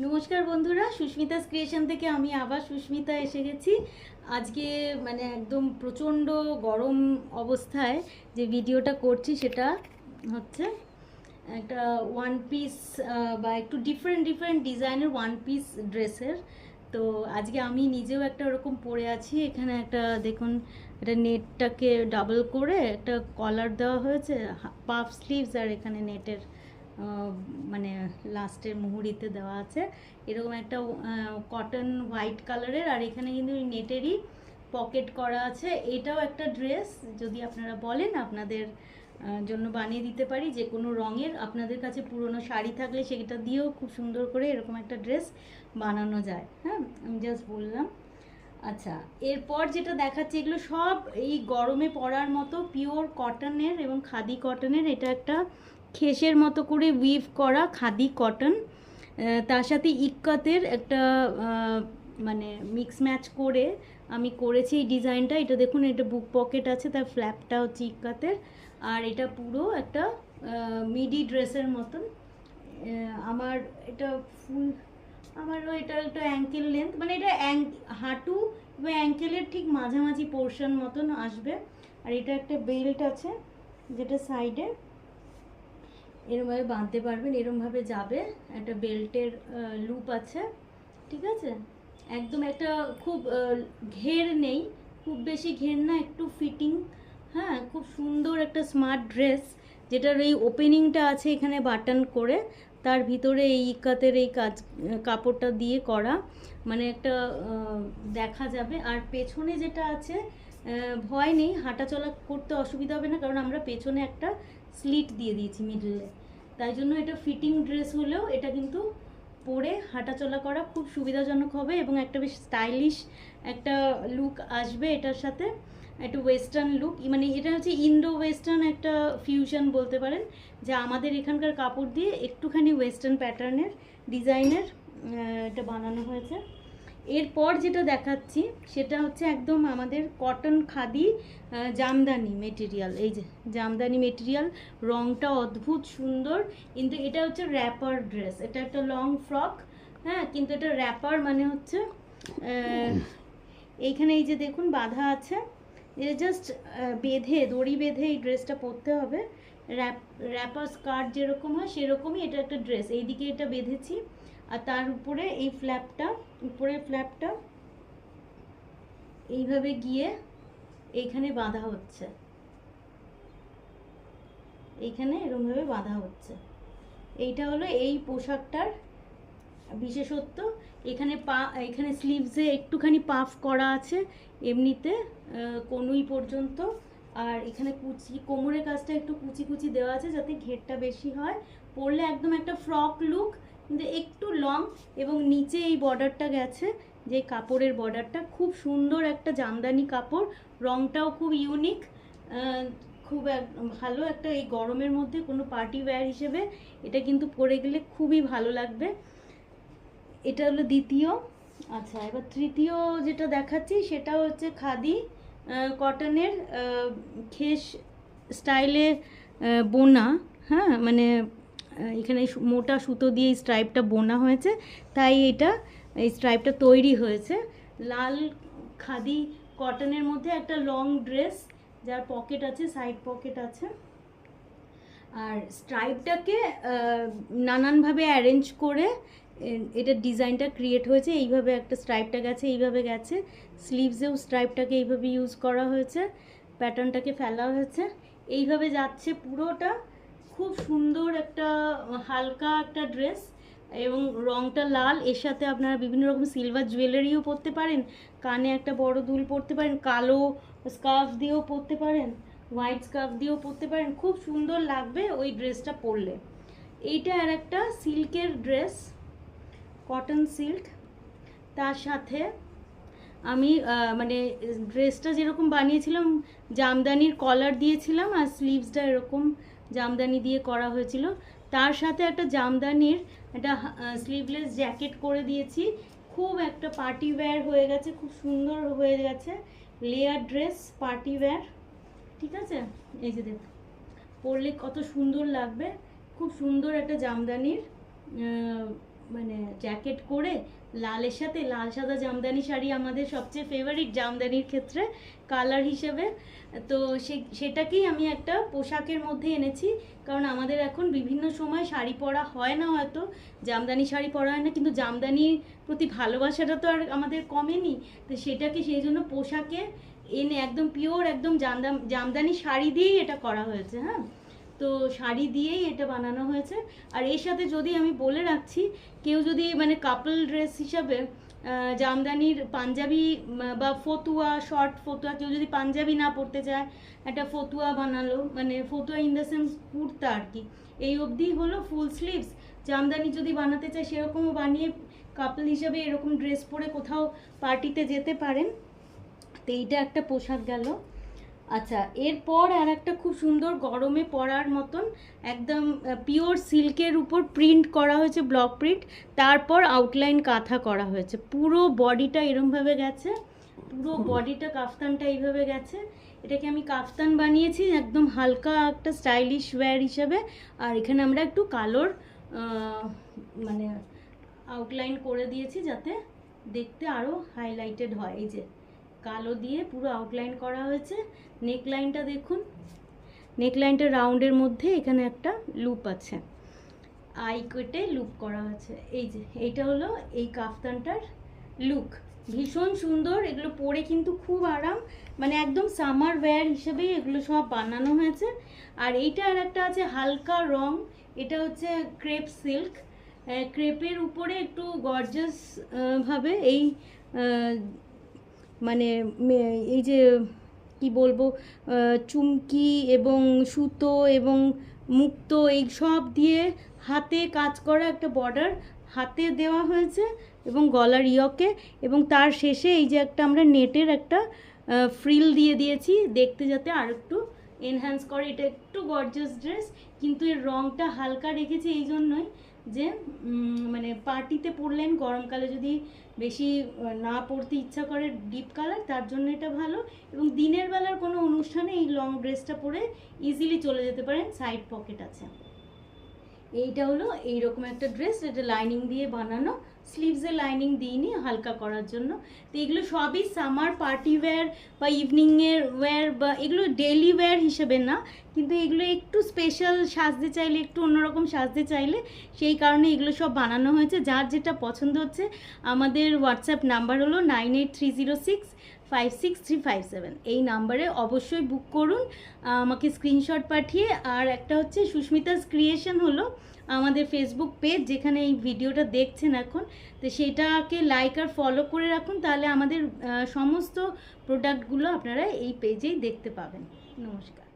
নমস্কার বন্ধুরা, সুস্মিতাস ক্রিয়েশন থেকে আমি আবার সুস্মিতা এসে গেছি। আজকে মানে একদম প্রচণ্ড গরম অবস্থায় যে ভিডিওটা করছি সেটা হচ্ছে একটা ওয়ান পিস বা একটু ডিফারেন্ট ডিফারেন্ট ডিজাইনের ওয়ান পিস ড্রেসের। তো আজকে আমি নিজেও একটা ওরকম পরে আছি। এখানে একটা দেখুন, এটা নেটটাকে ডাবল করে একটা কলার দেওয়া হয়েছে, পাফ স্লিভস, আর এখানে নেটের মানে লাস্টের মুহুরিতে দেওয়া আছে এরকম একটা কটন হোয়াইট কালারের। আর এখানে কিন্তু নেটেরই পকেট করা আছে। এটাও একটা ড্রেস, যদি আপনারা বলেন আপনাদের জন্য বানিয়ে দিতে পারি যে কোনো রঙের। আপনাদের কাছে পুরনো শাড়ি থাকলে সেটা দিয়েও খুব সুন্দর করে এরকম একটা ড্রেস বানানো যায়। হ্যাঁ, আমি জাস্ট বললাম। আচ্ছা, এরপর যেটা দেখাচ্ছি এগুলো সব এই গরমে পরার মতো পিওর কটনের এবং খাদি কটনের। এটা একটা খেসের মতো করে উইভ করা খাদি কটন, তার সাথে ইক্কাতের একটা মানে মিক্স ম্যাচ করে আমি করেছি এই ডিজাইনটা। এটা দেখুন, এটা বুক পকেট আছে, তার ফ্ল্যাপটা হচ্ছে ইক্কাতের। আর এটা পুরো একটা মিডি ড্রেসের মতন। আমার এটা ফুল, আমারও এটা একটা অ্যাঙ্কেল লেন্থ, মানে এটা হাঁটু বা অ্যাঙ্কেলের ঠিক মাঝামাঝি পোর্শন মতন আসবে। আর এটা একটা বেল্ট আছে যেটা সাইডে এরমভাবে বাঁধতে পারবেন, এরমভাবে যাবে। একটা বেল্টের লুপ আছে, ঠিক আছে। একদম একটা খুব ঘের নেই, খুব বেশি ঘের না, একটু ফিটিং। হ্যাঁ, খুব সুন্দর একটা স্মার্ট ড্রেস, যেটার এই ওপেনিংটা আছে এখানে বাটন করে, তার ভিতরে এই ইক্কাতের এই কাজ কাপড়টা দিয়ে করা, মানে একটা দেখা যাবে। আর পেছনে যেটা আছে ভয় নেই, হাঁটা চলা করতে অসুবিধা হবে না, কারণ আমরা পেছনে একটা স্লিট দিয়ে দিয়েছি মিডলে। তাই জন্য এটা ফিটিং ড্রেস হলেও এটা কিন্তু পরে হাঁটাচলা করা খুব সুবিধাজনক হবে এবং একটা বেশ স্টাইলিশ একটা লুক আসবে এটার সাথে। একটু ওয়েস্টার্ন লুক, মানে এটা হচ্ছে ইন্ডো ওয়েস্টার্ন একটা ফিউশন বলতে পারেন, যা আমাদের এখানকার কাপড় দিয়ে একটুখানি ওয়েস্টার্ন প্যাটার্নের ডিজাইনের এটা বানানো হয়েছে। এরপর যেটা দেখাচ্ছি সেটা হচ্ছে একদম আমাদের কটন খাদি জামদানি মেটেরিয়াল। এই যে জামদানি মেটেরিয়াল, রঙটা অদ্ভুত সুন্দর। কিন্তু এটা হচ্ছে র্যাপার ড্রেস, এটা একটা লং ফ্রক। হ্যাঁ, কিন্তু এটা র্যাপার, মানে হচ্ছে এইখানে এই যে দেখুন বাঁধা আছে, এটা জাস্ট বেঁধে, দড়ি বেঁধে এই ড্রেসটা পরতে হবে। র্যাপার স্কার্ট যেরকম হয় সেরকমই এটা একটা ড্রেস। এইদিকে এটা বেঁধেছি, আর তার উপরে এই ফ্ল্যাপটা, উপরের ফ্ল্যাপটা এইভাবে গিয়ে এইখানে বাঁধা হচ্ছে, এইখানে এরকমভাবে বাঁধা হচ্ছে। এইটা হলো এই পোশাকটার বিশেষত্ব। এখানে এখানে স্লিভসে একটুখানি পাফ করা আছে এমনিতে কনুই পর্যন্ত। আর এখানে কুচি, কোমরের কাজটা একটু কুচি কুচি দেওয়া আছে যাতে ঘেরটা বেশি হয়। পরলে একদম একটা ফ্রক লুক, কিন্তু একটু লং। এবং নিচে এই বর্ডারটা গেছে, যে কাপড়ের বর্ডারটা খুব সুন্দর একটা জামদানি কাপড়, রংটাও খুব ইউনিক, খুব ভালো একটা এই গরমের মধ্যে কোনো পার্টি ওয়্যার হিসেবে এটা কিন্তু পরে গেলে খুবই ভালো লাগবে। এটা হলো দ্বিতীয়। আচ্ছা, এবার তৃতীয় যেটা দেখাচ্ছি সেটা হচ্ছে খাদি কটনের খেস স্টাইলে বোনা। হ্যাঁ, মানে এখানে মোটা সুতো দিয়ে এই স্ট্রাইপটা বোনা হয়েছে, তাই এটা এই স্ট্রাইপটা তৈরি হয়েছে। লাল খাদি কটনের মধ্যে একটা লং ড্রেস, যার পকেট আছে, সাইড পকেট আছে। আর স্ট্রাইপটাকে নানানভাবে অ্যারেঞ্জ করে এটার ডিজাইনটা ক্রিয়েট হয়েছে। এইভাবে একটা স্ট্রাইপটা গেছে, এইভাবে গেছে। স্লিভসেও স্ট্রাইপটাকে এইভাবে ইউজ করা হয়েছে, প্যাটার্নটাকে ফেলা হয়েছে, এইভাবে যাচ্ছে পুরোটা। খুব সুন্দর একটা হালকা একটা ড্রেস, এবং রংটা লাল। এর সাথে আপনারা বিভিন্ন রকম সিলভার জুয়েলারিও পরতে পারেন, কানে একটা বড় দুল পরতে পারেন, কালো স্কার্ফ দিয়েও পরতে পারেন, হোয়াইট স্কার্ফ দিয়েও পরতে পারেন, খুব সুন্দর লাগবে ওই ড্রেসটা পরলে। এইটা আর একটা সিল্কের ড্রেস, কটন সিল্ক। তার সাথে আমি মানে ড্রেসটা যেরকম বানিয়েছিলাম জামদানির কলার দিয়েছিলাম, আর স্লিভসটা এরকম জামদানি দিয়ে করা হয়েছিল। তার সাথে একটা জামদানির একটা স্লিভলেস জ্যাকেট করে দিয়েছি। খুব একটা পার্টি ওয়্যার হয়ে গেছে, খুব সুন্দর হয়ে গেছে। লেয়ার ড্রেস, পার্টি ওয়্যার, ঠিক আছে। এই যে দেখুন, পরলে কত সুন্দর লাগবে। খুব সুন্দর একটা জামদানির মানে জ্যাকেট করে লালের সাথে লাল সাদা জামদানি শাড়ি আমাদের সবচেয়ে ফেভারিট জামদানির ক্ষেত্রে কালার হিসেবে, তো সেটাকেই আমি একটা পোশাকের মধ্যে এনেছি। কারণ আমাদের এখন বিভিন্ন সময় শাড়ি পরা হয় না, হয়তো জামদানি শাড়ি পরা হয় না, কিন্তু জামদানির প্রতি ভালোবাসাটা তো আর আমাদের কমেনি। তো সেটাকে সেই জন্য পোশাকে এনে একদম পিওর একদম জামদানি শাড়ি দিয়েই এটা করা হয়েছে। হ্যাঁ, তো শাড়ি দিয়েই এটা বানানো হয়েছে। আর এর সাথে যদি আমি বলে রাখছি, কেউ যদি মানে কাপল ড্রেস হিসাবে জামদানির পাঞ্জাবি বা ফতুয়া, শর্ট ফতুয়া, কেউ যদি পাঞ্জাবি না পরতে চায়, একটা ফতুয়া বানালো, মানে ফতুয়া ইন দ্য সেন্স কুর্তা আর কি, এই অবধি হলো ফুল স্লিভস। জামদানি যদি বানাতে চায় সেরকমও বানিয়ে কাপল হিসাবে এরকম ড্রেস পরে কোথাও পার্টিতে যেতে পারেন। তো এইটা একটা পোশাক গেল। আচ্ছা, এরপর আর একটা খুব সুন্দর গরমে পরার মতন একদম পিওর সিল্কের উপর প্রিন্ট করা হয়েছে, ব্লক প্রিন্ট, তারপর আউটলাইন কাঁথা করা হয়েছে। পুরো বডিটা এরমভাবে গেছে, পুরো বডিটা কাফতানটা এইভাবে গেছে। এটাকে আমি কাফতান বানিয়েছি একদম হালকা একটা স্টাইলিশ ওয়্যার হিসাবে। আর এখানে আমরা একটু কালোর মানে আউটলাইন করে দিয়েছি যাতে দেখতে আরও হাইলাইটেড হয়। এই যে কালো দিয়ে পুরো আউটলাইন করা হয়েছে। নেকলাইনটা দেখুন, নেকলাইনটা রাউন্ডের মধ্যে এখানে একটা লুপ আছে, আই কেটে লুপ করা হয়েছে। এই যে এইটা হলো এই কাফতানটার লুক, ভীষণ সুন্দর। এগুলো পরে কিন্তু খুব আরাম, মানে একদম সামার ওয়্যার হিসেবেই এগুলো সব বানানো হয়েছে। আর এইটা আর একটা আছে হালকা রং, এটা হচ্ছে ক্রেপ সিল্ক, ক্রেপের উপরে একটু গর্জাস ভাবে এই মানে এই যে কি বলবো, চুমকি এবং সুতো এবং মুক্তো এই সব দিয়ে হাতে কাজ করা একটা বর্ডার হাতে দেওয়া হয়েছে এবং গলার ইয়কে, এবং তার শেষে এই যে একটা আমরা নেটের একটা ফ্রিল দিয়ে দিয়েছি দেখতে যাতে আর একটু এনহ্যান্স করে। এটা একটু গর্জাস ড্রেস, কিন্তু এর রঙটা হালকা রেখেছি এই জন্যই যে মানে পার্টিতে পরলেন, গরমকালে যদি বেশি না পরতে ইচ্ছা করে ডিপ কালার, তার জন্য এটা ভালো। এবং দিনের বেলার কোনো অনুষ্ঠানে এই লং ড্রেসটা পরে ইজিলি চলে যেতে পারেন, সাইড পকেট আছে। এইটা হলো এইরকম একটা ড্রেস, এটা লাইনিং দিয়ে বানানো, স্লিভসে লাইনিং দিইনি হালকা করার জন্য। তো এগুলো সবই সামার পার্টি ওয়্যার বা ইভিনিংয়ের ওয়্যার, বা এগুলো ডেইলি ওয়্যার হিসেবে না, কিন্তু এগুলো একটু স্পেশাল সাজতে চাইলে, একটু অন্যরকম সাজতে চাইলে, সেই কারণে এগুলো সব বানানো হয়েছে। যার যেটা পছন্দ হচ্ছে, আমাদের হোয়াটসঅ্যাপ নাম্বার হলো 9830656357, এই নাম্বারে অবশ্যই বুক করুন, আমাকে স্ক্রিনশট পাঠিয়ে। আর একটা হচ্ছে সুস্মিতাস ক্রিয়েশন হলো আমাদের ফেসবুক পেজ, যেখানে এই ভিডিওটা দেখছেন এখন, তো সেটাকে লাইক আর ফলো করে রাখুন, তাহলে আমাদের সমস্ত প্রোডাক্টগুলো আপনারা এই পেজেই দেখতে পাবেন। নমস্কার।